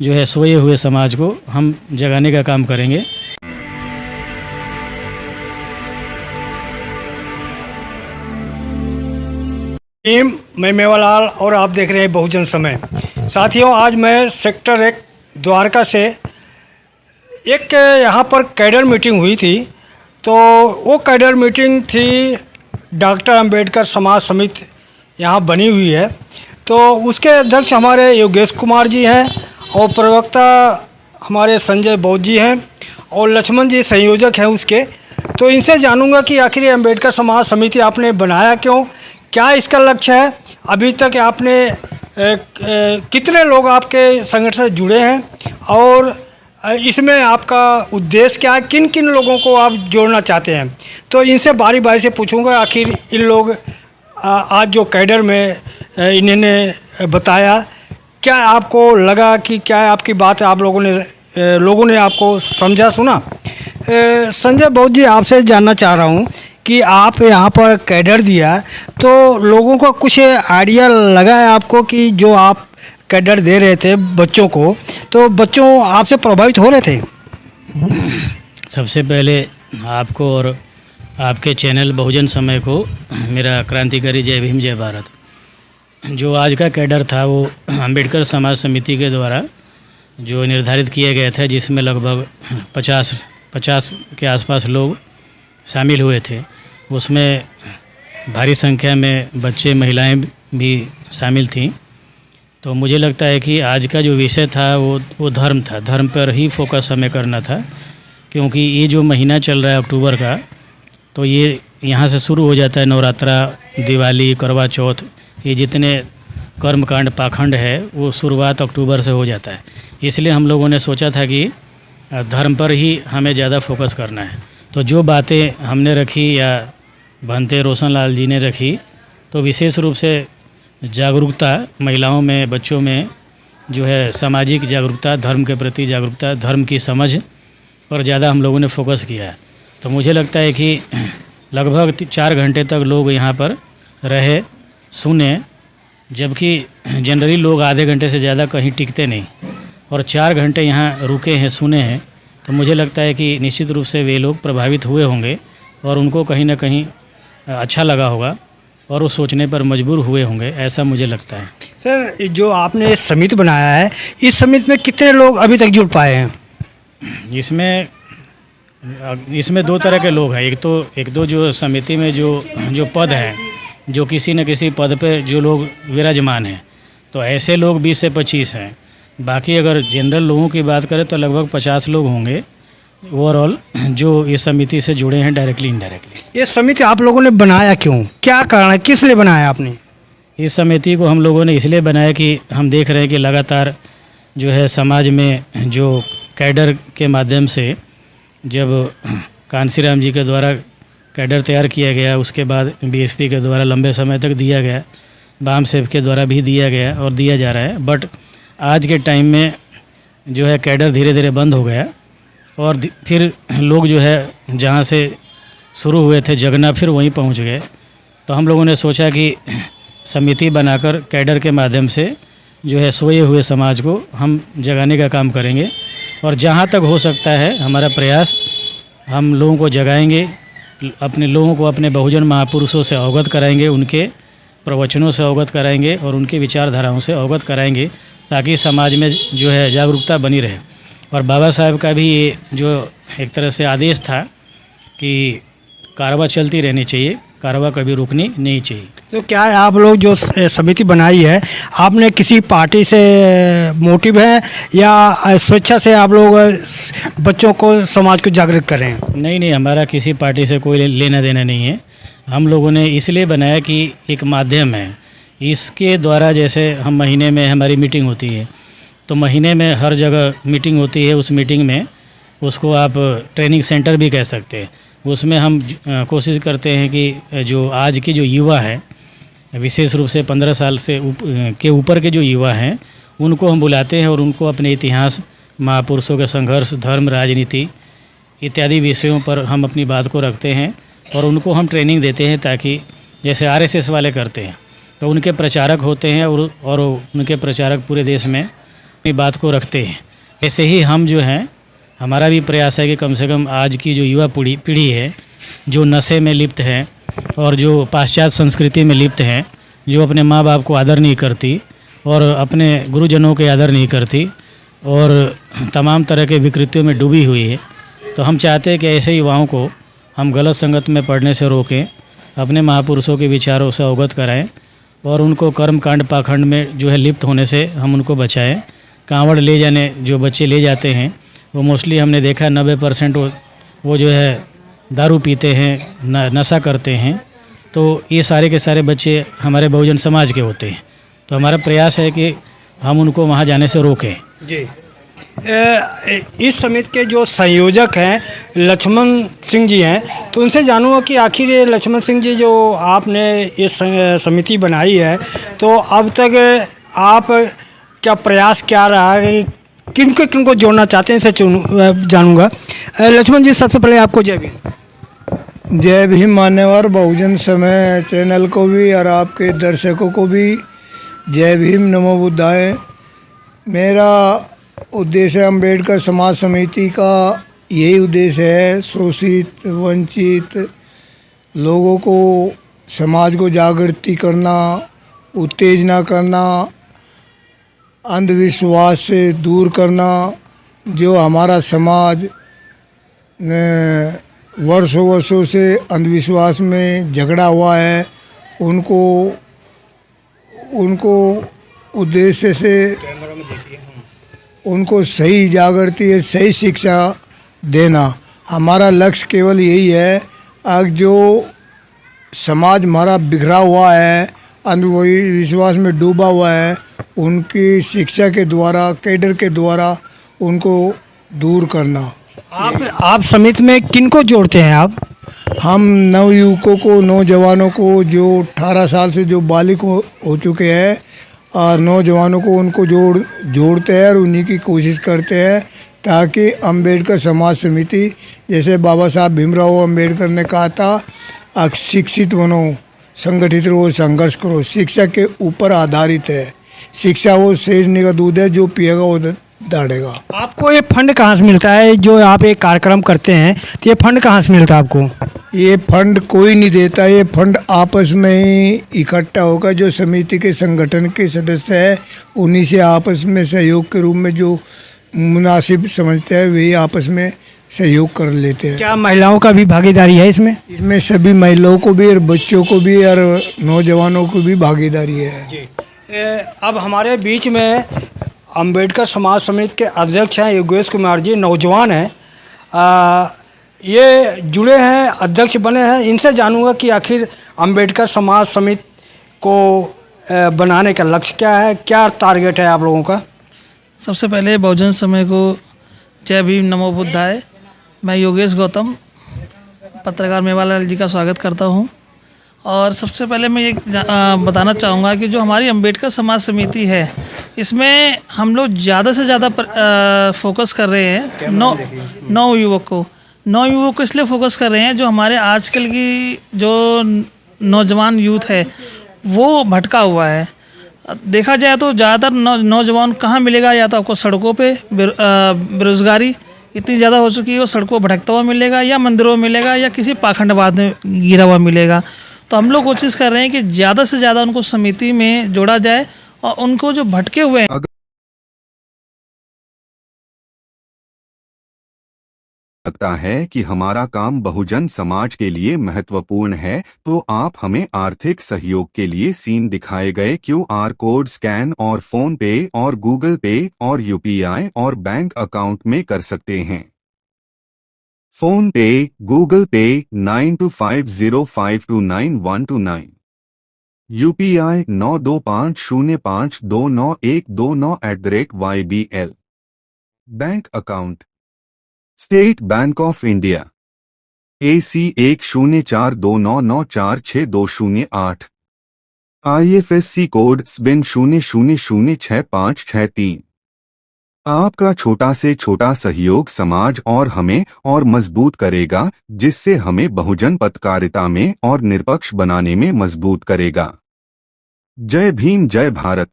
जो है सोए हुए समाज को हम जगाने का काम करेंगे। टीम मैं मेवालाल और आप देख रहे हैं बहुजन समय। साथियों, आज मैं सेक्टर 1 द्वारका से एक यहाँ पर कैडर मीटिंग हुई थी। तो वो कैडर मीटिंग थी डॉक्टर अंबेडकर समाज समिति यहाँ बनी हुई है। तो उसके अध्यक्ष हमारे योगेश कुमार जी हैं और प्रवक्ता हमारे संजय बौद्ध जी हैं और लक्ष्मण जी संयोजक हैं उसके। तो इनसे जानूंगा कि आखिर ये अंबेडकर समाज समिति आपने बनाया क्यों, क्या इसका लक्ष्य है, अभी तक आपने कितने लोग आपके संगठन से जुड़े हैं और इसमें आपका उद्देश्य क्या है, किन किन लोगों को आप जोड़ना चाहते हैं। तो इनसे बारी बारी से पूछूंगा। आखिर इन लोग आज जो कैडर में इन्होंने बताया, क्या आपको लगा कि क्या आपकी बात आप लोगों ने आपको समझा सुना। संजय बौद्ध जी, आपसे जानना चाह रहा हूँ कि आप यहाँ पर कैडर दिया तो लोगों को कुछ आइडिया लगा है आपको कि जो आप कैडर दे रहे थे बच्चों को, तो बच्चों आपसे प्रभावित हो रहे थे? सबसे पहले आपको और आपके चैनल बहुजन समय को मेरा क्रांतिकारी जय भीम जय भारत। जो आज का कैडर था वो अंबेडकर समाज समिति के द्वारा जो निर्धारित किया गया था, जिसमें लगभग 50 के आसपास लोग शामिल हुए थे। उसमें भारी संख्या में बच्चे महिलाएं भी शामिल थीं। तो मुझे लगता है कि आज का जो विषय था वो धर्म था। धर्म पर ही फोकस हमें करना था, क्योंकि ये जो महीना चल रहा है अक्टूबर का, तो ये यहाँ से शुरू हो जाता है नवरात्रा, दिवाली, करवा चौथ, ये जितने कर्मकांड पाखंड है वो शुरुआत अक्टूबर से हो जाता है। इसलिए हम लोगों ने सोचा था कि धर्म पर ही हमें ज़्यादा फोकस करना है। तो जो बातें हमने रखी या भंते रोशन लाल जी ने रखी, तो विशेष रूप से जागरूकता महिलाओं में, बच्चों में जो है सामाजिक जागरूकता, धर्म के प्रति जागरूकता, धर्म की समझ पर ज़्यादा हम लोगों ने फोकस किया है। तो मुझे लगता है कि लगभग 4 घंटे तक लोग यहाँ पर रहे, सुने, जबकि जनरली लोग आधे घंटे से ज़्यादा कहीं टिकते नहीं, और 4 घंटे यहाँ रुके हैं, सुने हैं। तो मुझे लगता है कि निश्चित रूप से वे लोग प्रभावित हुए होंगे और उनको कहीं ना कहीं अच्छा लगा होगा और वो सोचने पर मजबूर हुए होंगे, ऐसा मुझे लगता है। सर, जो आपने समिति बनाया है, इस समिति में कितने लोग अभी तक जुड़ पाए हैं? इसमें 2 तरह के लोग हैं। एक दो जो समिति में जो पद हैं, जो किसी न किसी पद पे जो लोग विराजमान हैं, तो ऐसे लोग 20 से 25 हैं। बाकी अगर जनरल लोगों की बात करें तो लगभग 50 लोग होंगे ओवरऑल जो इस समिति से जुड़े हैं, डायरेक्टली इनडायरेक्टली। ये समिति आप लोगों ने बनाया क्यों, क्या कारण है, किस लिए बनाया आपने? इस समिति को हम लोगों ने इसलिए बनाया कि हम देख रहे हैं कि लगातार जो है समाज में जो कैडर के माध्यम से जब कांसीराम जी के द्वारा कैडर तैयार किया गया, उसके बाद बीएसपी के द्वारा लंबे समय तक दिया गया, बाम सेव के द्वारा भी दिया गया और दिया जा रहा है। बट आज के टाइम में जो है कैडर धीरे धीरे बंद हो गया और फिर लोग जो है जहाँ से शुरू हुए थे जगना, फिर वहीं पहुँच गए। तो हम लोगों ने सोचा कि समिति बनाकर कैडर के माध्यम से जो है सोए हुए समाज को हम जगाने का काम करेंगे, और जहाँ तक हो सकता है हमारा प्रयास, हम लोगों को जगाएंगे, अपने लोगों को अपने बहुजन महापुरुषों से अवगत कराएंगे, उनके प्रवचनों से अवगत कराएंगे और उनकी विचारधाराओं से अवगत कराएंगे, ताकि समाज में जो है जागरूकता बनी रहे। और बाबा साहब का भी ये जो एक तरह से आदेश था कि कारवां चलती रहनी चाहिए, कारवां कभी रुकनी नहीं चाहिए। तो क्या है, आप लोग जो समिति बनाई है, आपने किसी पार्टी से मोटिव है या स्वेच्छा से आप लोग बच्चों को, समाज को जागरूक कर रहे हैं? नहीं, हमारा किसी पार्टी से कोई लेना देना नहीं है। हम लोगों ने इसलिए बनाया कि एक माध्यम है, इसके द्वारा जैसे हम महीने में हमारी मीटिंग होती है, तो महीने में हर जगह मीटिंग होती है। उस मीटिंग में, उसको आप ट्रेनिंग सेंटर भी कह सकते हैं, उसमें हम कोशिश करते हैं कि जो आज की जो युवा है, विशेष रूप से 15 साल से के ऊपर के जो युवा हैं, उनको हम बुलाते हैं और उनको अपने इतिहास, महापुरुषों के संघर्ष, धर्म, राजनीति इत्यादि विषयों पर हम अपनी बात को रखते हैं और उनको हम ट्रेनिंग देते हैं, ताकि जैसे आरएसएस वाले करते हैं, तो उनके प्रचारक होते हैं और उनके प्रचारक पूरे देश में अपनी बात को रखते हैं। ऐसे ही हम जो हैं, हमारा भी प्रयास है कि कम से कम आज की जो युवा पीढ़ी है, जो नशे में लिप्त है और जो पाश्चात्य संस्कृति में लिप्त है, जो अपने माँ बाप को आदर नहीं करती और अपने गुरुजनों के आदर नहीं करती और तमाम तरह के विकृतियों में डूबी हुई है, तो हम चाहते हैं कि ऐसे युवाओं को हम गलत संगत में पढ़ने से रोकें, अपने महापुरुषों के विचारों से अवगत कराएं और उनको कर्मकांड पाखंड में जो है लिप्त होने से हम उनको बचाएं। कांवड़ ले जाने जो बच्चे ले जाते हैं, वो मोस्टली हमने देखा 90% वो जो है दारू पीते हैं, नशा करते हैं। तो ये सारे के सारे बच्चे हमारे बहुजन समाज के होते हैं। तो हमारा प्रयास है कि हम उनको वहाँ जाने से रोकें। जी, इस समिति के जो संयोजक हैं लक्ष्मण सिंह जी हैं, तो उनसे जानूंगा कि आखिर ये लक्ष्मण सिंह जी, जो आपने ये समिति बनाई है, तो अब तक आप क्या प्रयास क्या रहा है, किनको जोड़ना चाहते हैं, इसे जानूंगा। लक्ष्मण जी, सबसे पहले आपको जय भीम। जय भीम मान्यवर बहुजन समय चैनल को भी और आपके दर्शकों को भी जय भीम, नमो बुद्धाय। मेरा उद्देश्य अम्बेडकर समाज समिति का यही उद्देश्य है, शोषित वंचित लोगों को, समाज को जागृति करना, उत्तेजना करना, अंधविश्वास से दूर करना। जो हमारा समाज वर्षों से अंधविश्वास में झगड़ा हुआ है, उनको उद्देश्य से उनको सही जागृति, सही शिक्षा देना हमारा लक्ष्य केवल यही है। आज जो समाज हमारा बिखरा हुआ है, अंधविश्वास में डूबा हुआ है, उनकी शिक्षा के द्वारा, कैडर के द्वारा उनको दूर करना। आप समिति में किनको जोड़ते हैं आप? हम नवयुवकों को, नौजवानों को, जो 18 साल से जो बालिग हो चुके हैं और नौजवानों को उनको जोड़ते हैं और उन्हीं की कोशिश करते हैं, ताकि अम्बेडकर समाज समिति, जैसे बाबा साहब भीमराव अम्बेडकर ने कहा था, शिक्षित बनो, संगठित रहो, संघर्ष करो। शिक्षा के ऊपर आधारित है। शिक्षा वो शेरनी का दूध है, जो पिएगा वो दौड़ेगा। आपको ये फंड कहाँ से मिलता है? जो आप एक कार्यक्रम करते हैं, तो ये फंड कहाँ से मिलता है आपको? ये फंड कोई नहीं देता, ये फंड आपस में ही इकट्ठा होगा। जो समिति के संगठन के सदस्य हैं, उन्हीं से आपस में सहयोग के रूप में जो मुनासिब समझते हैं वही आपस में सहयोग कर लेते हैं। क्या महिलाओं का भी भागीदारी है इसमें? इसमें सभी महिलाओं को भी और बच्चों को भी और नौजवानों को भी भागीदारी है जी। अब हमारे बीच में अम्बेडकर समाज समिति के अध्यक्ष हैं योगेश कुमार जी, नौजवान हैं, ये जुड़े हैं, अध्यक्ष बने हैं। इनसे जानूंगा कि आखिर अम्बेडकर समाज समिति को बनाने का लक्ष्य क्या है, क्या टारगेट है आप लोगों का? सबसे पहले बहुजन समय को जय भीम, नमो बुद्धाय। मैं योगेश गौतम, पत्रकार मेवालाल जी का स्वागत करता हूं। और सबसे पहले मैं ये बताना चाहूँगा कि जो हमारी अम्बेडकर समाज समिति है, इसमें हम लोग ज़्यादा से ज़्यादा फोकस कर रहे हैं नौ युवक को इसलिए फोकस कर रहे हैं, जो हमारे आजकल की जो नौजवान यूथ है वो भटका हुआ है। देखा जाए तो ज़्यादातर नौजवान कहाँ मिलेगा, या तो आपको सड़कों पे बेरोज़गारी इतनी ज़्यादा हो चुकी है, वो सड़कों भटकता हुआ मिलेगा, या मंदिरों में मिलेगा, या किसी पाखंडवाद में गिरा हुआ मिलेगा। तो हम लोग कोशिश कर रहे हैं कि ज़्यादा से ज़्यादा उनको समिति में जोड़ा जाए और उनको जो भटके हुए हैं। लगता है कि हमारा काम बहुजन समाज के लिए महत्वपूर्ण है, तो आप हमें आर्थिक सहयोग के लिए सीन दिखाए गए QR कोड स्कैन और फोन पे और गूगल पे और UPI और बैंक अकाउंट में कर सकते हैं। फोन पे, गूगल पे 9250529129, UPI 9250529129@YBL। Bank account state bank of India AC 104299462008, IFSC code SBIN 00065563। आपका छोटा से छोटा सहयोग समाज और हमें और मजबूत करेगा, जिससे हमें बहुजन पत्रकारिता में और निष्पक्ष बनाने में मजबूत करेगा। जय भीम, जय भारत।